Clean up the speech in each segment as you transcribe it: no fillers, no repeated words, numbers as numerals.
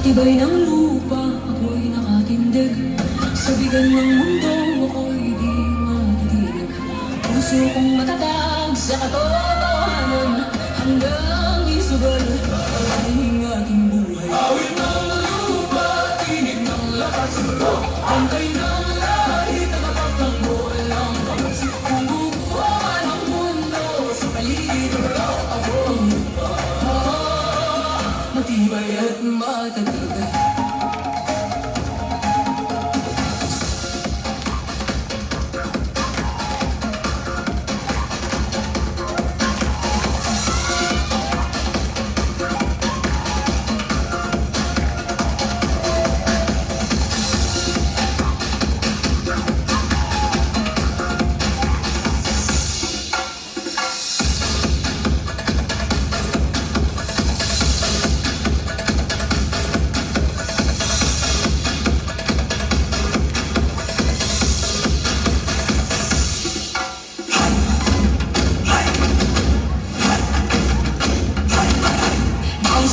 Tibay ng lupa, ako'y nakatindig. Sa bigan ng mundo, ako'y di matitinag. Puso kong matatag sa katotohanan, hanggang isugal ang ating buhay. Awit ng lupa, tinig ng lakas, bantay ng lahi, tagapagtanggol ang pag-isip. Kung bubuhan ang mundo sa paligid, ako ang lupa, matibay at matatag.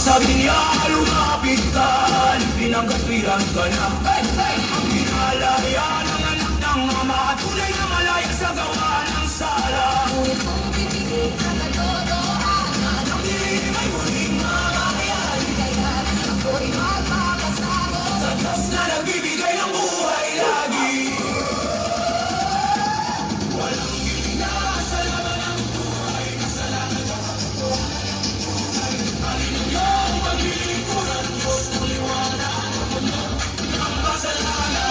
Sabi niya, lumapit ka, pinagkatwiran ka na. Ang pinalaya ng anak ng ama, tunay na malaya sa gawa ng sala. Ngunit kung pipigil sa katotohanan, Ang dilim ay muling mamayan, kaya ako'y magpapasako sa Diyos na nagbibigay ng buhay lagi. Walang gilingas sa laban ng buhay, kasalanan ng buhay. Alin ang iyong paglilingkuran, Diyos ng liwanag ng mundo ng kasalanan.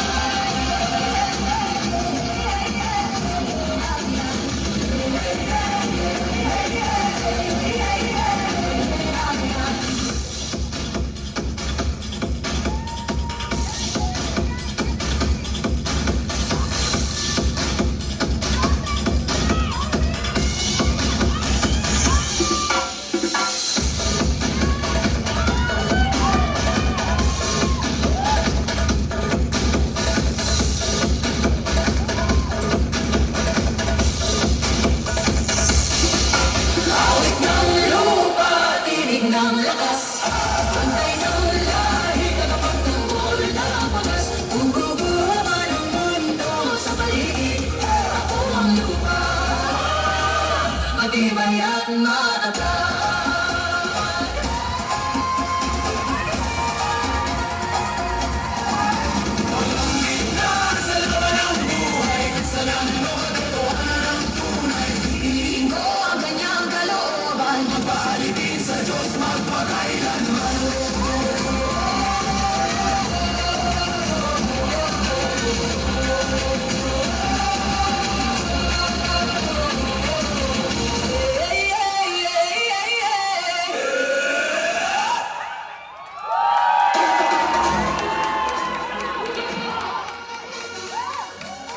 awit ng lupa, tinig ng lakas, bantay ng lahi, tagapagtanggol ng pagas. Kung guguhaman ang mundo sa paligid, ako ang lupa, matibay at matatag.